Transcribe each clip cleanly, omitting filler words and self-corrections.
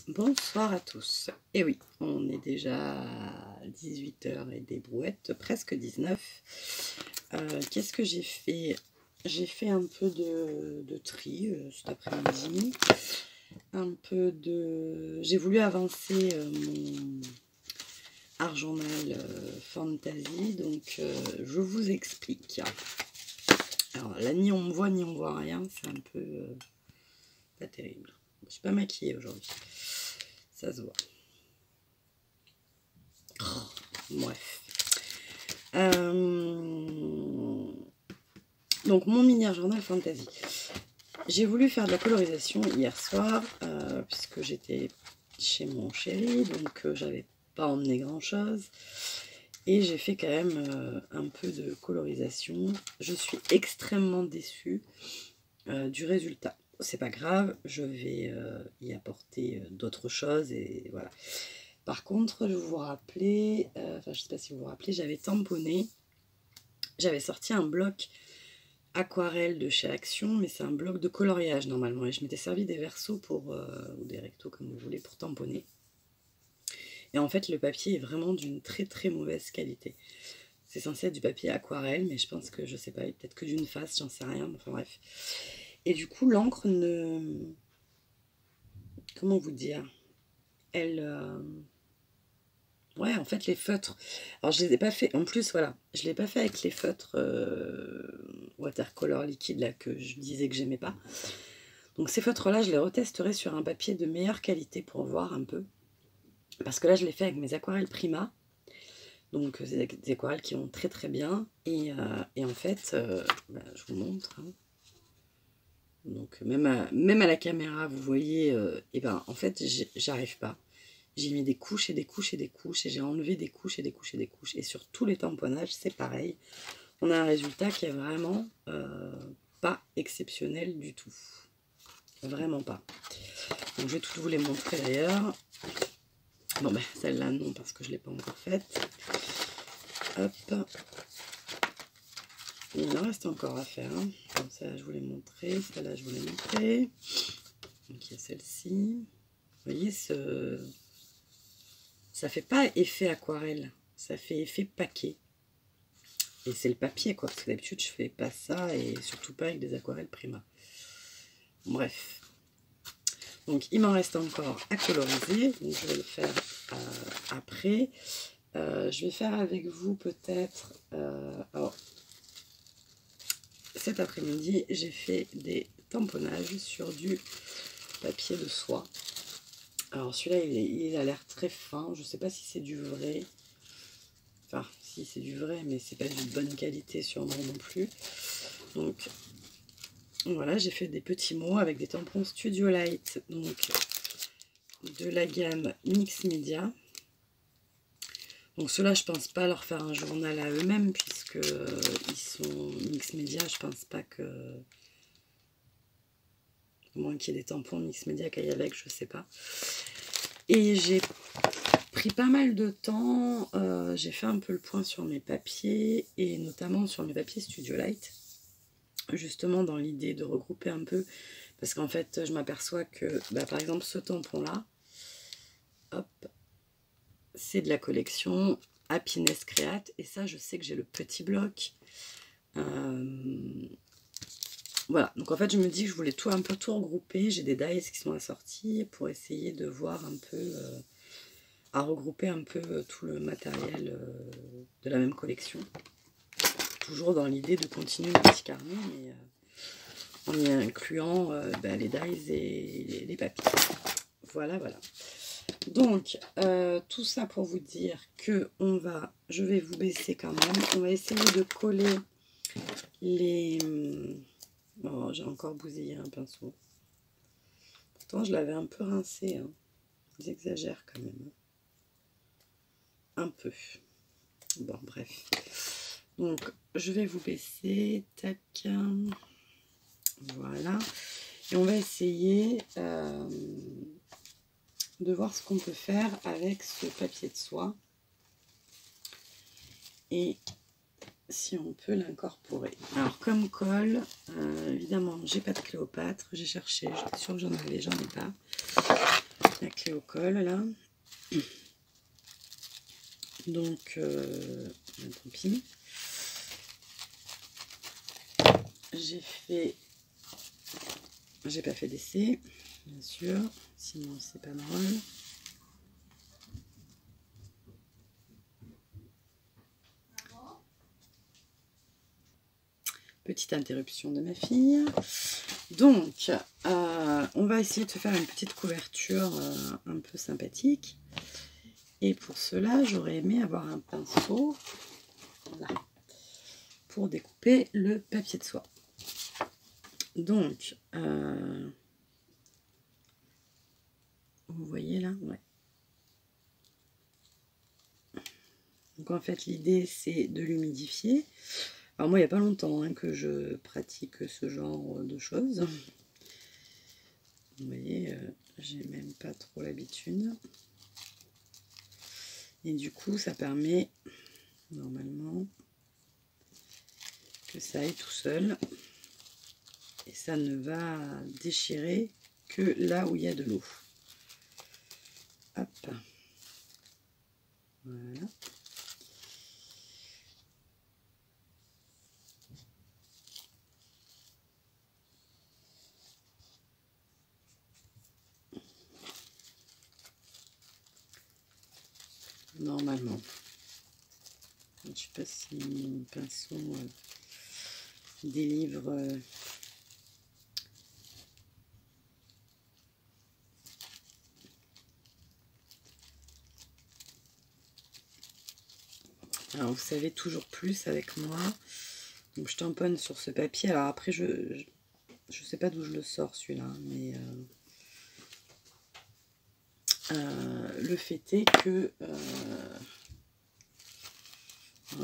Bonsoir à tous. Et oui, on est déjà à 18 h et des brouettes, presque 19. Qu'est-ce que j'ai fait? J'ai fait un peu de tri cet après-midi. J'ai voulu avancer mon art journal fantasy, donc je vous explique. Alors là, ni on me voit ni on voit rien, c'est un peu pas terrible. Je suis pas maquillée aujourd'hui. Ça se voit. Bref. Donc, mon mini journal fantasy. J'ai voulu faire de la colorisation hier soir, puisque j'étais chez mon chéri, donc j'avais pas emmené grand chose. Et j'ai fait quand même un peu de colorisation. Je suis extrêmement déçue du résultat. C'est pas grave, je vais y apporter d'autres choses et voilà. Par contre, je vous rappelais, je sais pas si vous vous rappelez, j'avais tamponné, j'avais sorti un bloc aquarelle de chez Action, mais c'est un bloc de coloriage normalement, et je m'étais servi des versos ou des rectos comme vous voulez pour tamponner. Et en fait, le papier est vraiment d'une très très mauvaise qualité. C'est censé être du papier aquarelle, mais je pense que, je sais pas, peut-être que d'une face, j'en sais rien, enfin bref. Et du coup, l'encre ne... Comment vous dire? Elle... Ouais, en fait, les feutres... Alors, je les ai pas fait... En plus, voilà, je l'ai pas fait avec les feutres watercolor liquide, là, que je disais que j'aimais pas. Donc, ces feutres-là, je les retesterai sur un papier de meilleure qualité pour voir un peu. Parce que là, je l'ai fait avec mes aquarelles Prima. Donc, c'est des aquarelles qui vont très très bien. Et en fait, je vous montre... Hein. Donc même à la caméra, vous voyez, et ben en fait, j'arrive pas. J'ai mis des couches et des couches et des couches, et j'ai enlevé des couches et des couches et des couches. Et sur tous les tamponnages, c'est pareil. On a un résultat qui est vraiment pas exceptionnel du tout. Vraiment pas. Donc je vais toutes vous les montrer d'ailleurs. Bon ben celle-là non, parce que je ne l'ai pas encore faite. Hop. Il en reste encore à faire. Hein. Comme ça, je vous l'ai montré. Celle-là, je vous l'ai montré. Donc, il y a celle-ci. Vous voyez, ça fait pas effet aquarelle. Ça fait effet paquet. Et c'est le papier, quoi. Parce que d'habitude, je fais pas ça. Et surtout pas avec des aquarelles Prima. Bref. Donc, il m'en reste encore à coloriser. Donc, je vais le faire après. Je vais faire avec vous peut-être... alors, cet après-midi, j'ai fait des tamponnages sur du papier de soie. Alors celui-là, il a l'air très fin. Je ne sais pas si c'est du vrai. Enfin, si c'est du vrai, mais c'est pas d'une bonne qualité sûrement non plus. Donc voilà, j'ai fait des petits mots avec des tampons Studio Light. Donc de la gamme Mix Media. Donc ceux-là, je pense pas leur faire un journal à eux-mêmes, puisque ils sont Mix Media, je pense pas que... Au moins qu'il y ait des tampons Mix Media qu'il y avec, je sais pas. Et j'ai pris pas mal de temps, j'ai fait un peu le point sur mes papiers, et notamment sur mes papiers Studio Light. Justement dans l'idée de regrouper un peu, parce qu'en fait, je m'aperçois que, par exemple, ce tampon-là, hop, c'est de la collection Happiness Create, et ça je sais que j'ai le petit bloc. Voilà, donc en fait je me dis que je voulais un peu tout regrouper. J'ai des dies qui sont assortis pour essayer de voir un peu, à regrouper un peu tout le matériel de la même collection. Toujours dans l'idée de continuer le petit carnet, mais en y incluant les dies et les papiers. Voilà, voilà. Donc, tout ça pour vous dire que je vais vous baisser quand même. On va essayer de coller les... Oh, j'ai encore bousillé un pinceau. Pourtant, je l'avais un peu rincé. Hein. J'exagère quand même. Un peu. Bon, bref. Donc, je vais vous baisser. Tac. Voilà. Et on va essayer... de voir ce qu'on peut faire avec ce papier de soie et si on peut l'incorporer. Alors comme colle, évidemment j'ai pas de Cléopâtre, j'ai cherché, j'étais sûre que j'en avais, j'en ai pas. la clé au col là. Donc, tant pis. J'ai pas fait d'essai, bien sûr, sinon c'est pas drôle. Petite interruption de ma fille. Donc, on va essayer de se faire une petite couverture un peu sympathique. Et pour cela, j'aurais aimé avoir un pinceau, voilà, pour découper le papier de soie. Donc, vous voyez là, ouais. Donc en fait, l'idée, c'est de l'humidifier. Alors moi, il n'y a pas longtemps hein, que je pratique ce genre de choses. Vous voyez, j'ai même pas trop l'habitude. Et du coup, ça permet, normalement, que ça aille tout seul. Et ça ne va déchirer que là où il y a de l'eau. Hop. Voilà. Normalement. Je ne sais pas si mon pinceau délivre... Alors vous savez toujours plus avec moi. Donc je tamponne sur ce papier. Alors après je sais pas d'où je le sors celui-là, mais le fait est que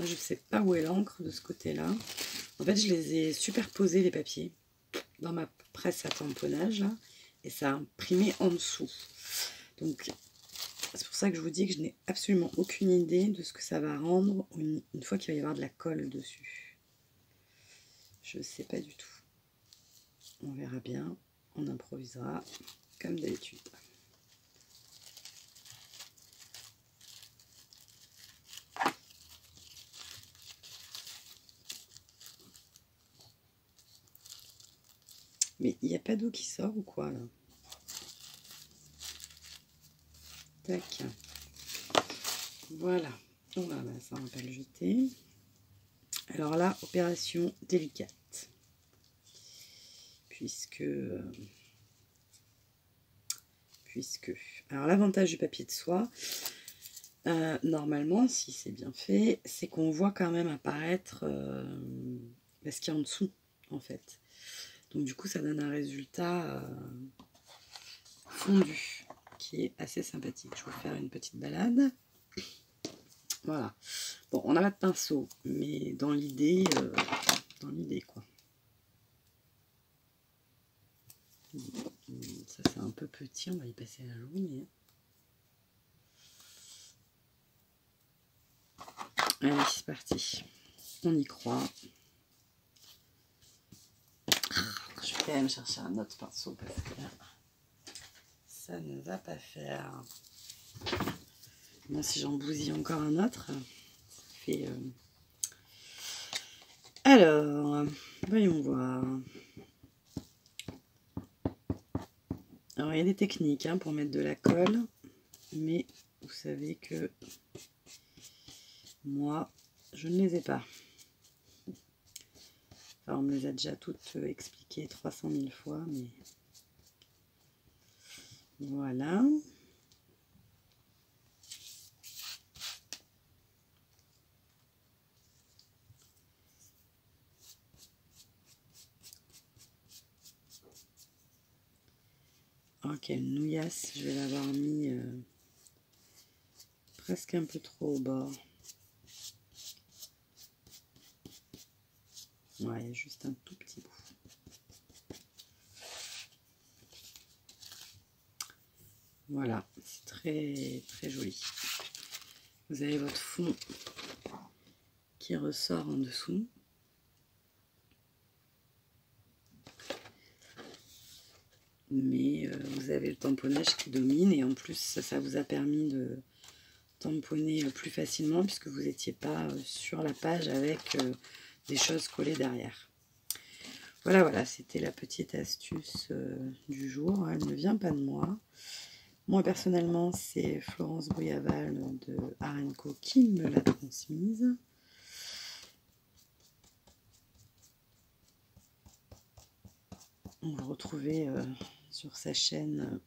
je sais pas où est l'encre de ce côté-là. En fait, je les ai superposés les papiers dans ma presse à tamponnage là, et ça a imprimé en dessous. Donc c'est pour ça que je vous dis que je n'ai absolument aucune idée de ce que ça va rendre une fois qu'il va y avoir de la colle dessus. Je sais pas du tout. On verra bien, on improvisera comme d'habitude. Mais il n'y a pas d'eau qui sort ou quoi là? Tac. Voilà. Oh là là, ça on va pas le jeter. Alors là, opération délicate. Puisque... Alors l'avantage du papier de soie, normalement, si c'est bien fait, c'est qu'on voit quand même apparaître ce qu'il y a en dessous, en fait. Donc du coup, ça donne un résultat fondu, qui est assez sympathique. Je vais vous faire une petite balade. Voilà. Bon, on n'a pas de pinceau, mais dans l'idée quoi. Ça c'est un peu petit, on va y passer la journée. Allez, c'est parti. On y croit. Je vais quand même chercher un autre pinceau parce que là, ça ne va pas faire. Bon, si j'en bousille encore un autre, ça fait... Alors, voyons voir. Alors, il y a des techniques hein, pour mettre de la colle, mais vous savez que moi, je ne les ai pas. Enfin, on me les a déjà toutes expliquées 300 000 fois, mais voilà. Oh, quelle nouillasse, je vais l'avoir mis presque un peu trop au bord. Ouais, il y a juste un tout petit bout. Voilà, c'est très très joli. Vous avez votre fond qui ressort en dessous. mais vous avez le tamponnage qui domine, et en plus ça vous a permis de tamponner plus facilement puisque vous n'étiez pas sur la page avec des choses collées derrière. Voilà, voilà, c'était la petite astuce du jour. Elle ne vient pas de moi. Moi, personnellement, c'est Florence Bouillaval de Arenco qui me l'a transmise. On va retrouver sur sa chaîne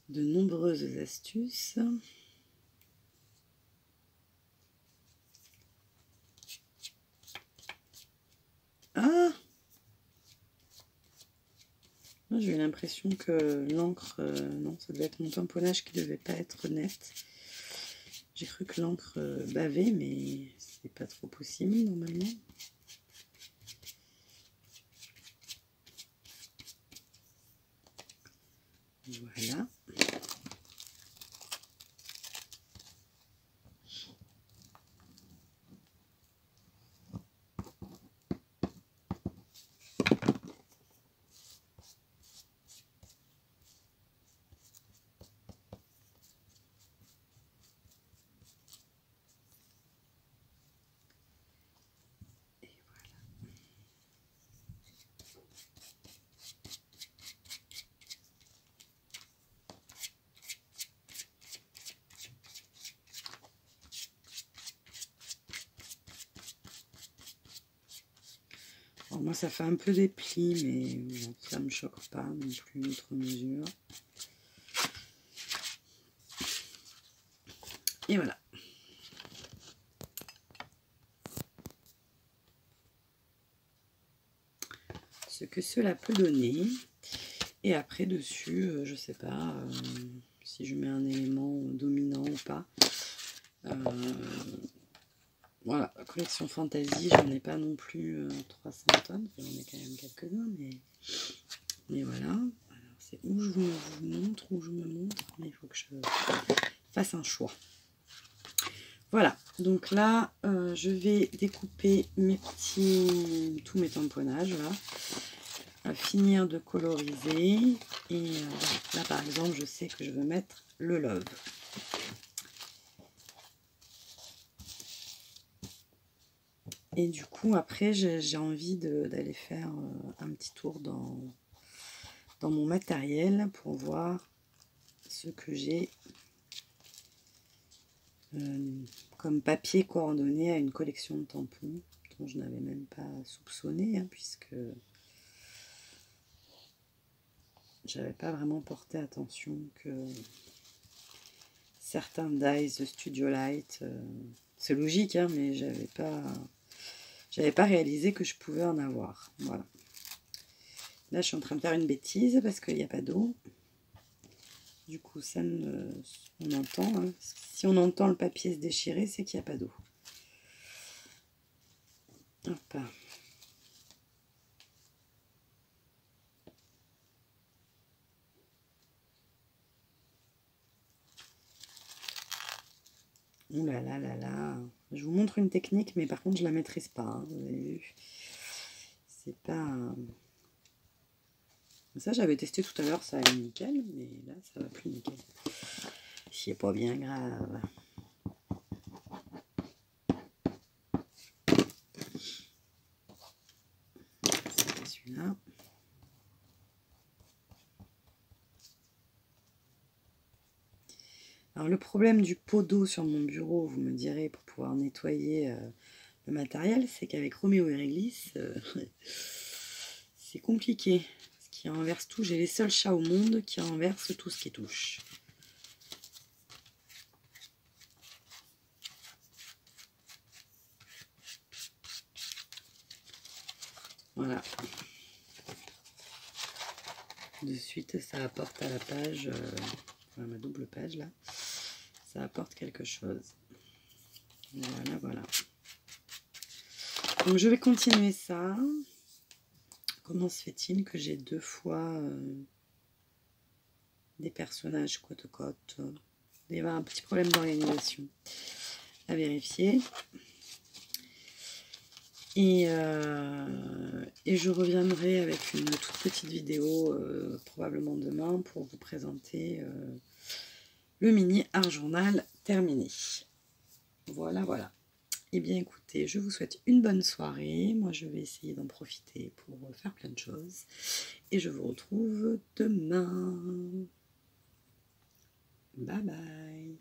de nombreuses astuces. Ah! J'ai eu l'impression que l'encre, non, ça devait être mon tamponnage qui devait pas être net. J'ai cru que l'encre bavait, mais c'est pas trop possible normalement. Voilà. Alors moi, ça fait un peu des plis, mais bon, ça ne me choque pas non plus outre mesure. Et voilà. Ce que cela peut donner. Et après, dessus, je sais pas si je mets un élément dominant ou pas. Voilà, la collection Fantasy, j'en ai pas non plus 300 tonnes, j'en ai quand même quelques-uns, mais voilà. C'est où je vous montre, où je me montre, mais il faut que je fasse un choix. Voilà, donc là, je vais découper tous mes tamponnages, là, finir de coloriser, et là, par exemple, je sais que je veux mettre le Love. Et du coup, après, j'ai envie d'aller faire un petit tour dans mon matériel pour voir ce que j'ai comme papier coordonné à une collection de tampons dont je n'avais même pas soupçonné, hein, puisque j'avais pas vraiment porté attention que certains dies de Studio Light, c'est logique, hein, mais j'avais pas réalisé que je pouvais en avoir. Voilà. Là, je suis en train de faire une bêtise parce qu'il n'y a pas d'eau. Du coup, ça on entend. Hein. Si on entend le papier se déchirer, c'est qu'il n'y a pas d'eau. Hop. Ouh là là là là. Je vous montre une technique, mais par contre, je la maîtrise pas. Hein, vous avez vu. C'est pas... Ça, j'avais testé tout à l'heure, ça allait nickel, mais là, ça va plus nickel. C'est pas bien grave. C'est celui-là. Alors, le problème du pot d'eau sur mon bureau, vous me direz, pour pouvoir nettoyer le matériel, c'est qu'avec Roméo et Réglisse, c'est compliqué. Parce qu'il renverse tout. J'ai les seuls chats au monde qui renversent tout ce qui touche. Voilà. De suite, ça apporte à la page, à ma double page là, ça apporte quelque chose. Voilà, voilà. Donc je vais continuer ça. Comment se fait-il que j'ai deux fois des personnages côte à côte? Il y avait un petit problème d'organisation à vérifier. Et je reviendrai avec une toute petite vidéo, probablement demain, pour vous présenter le mini art journal terminé. Voilà, voilà. Eh bien écoutez, je vous souhaite une bonne soirée. Moi je vais essayer d'en profiter pour faire plein de choses. Et je vous retrouve demain. Bye bye.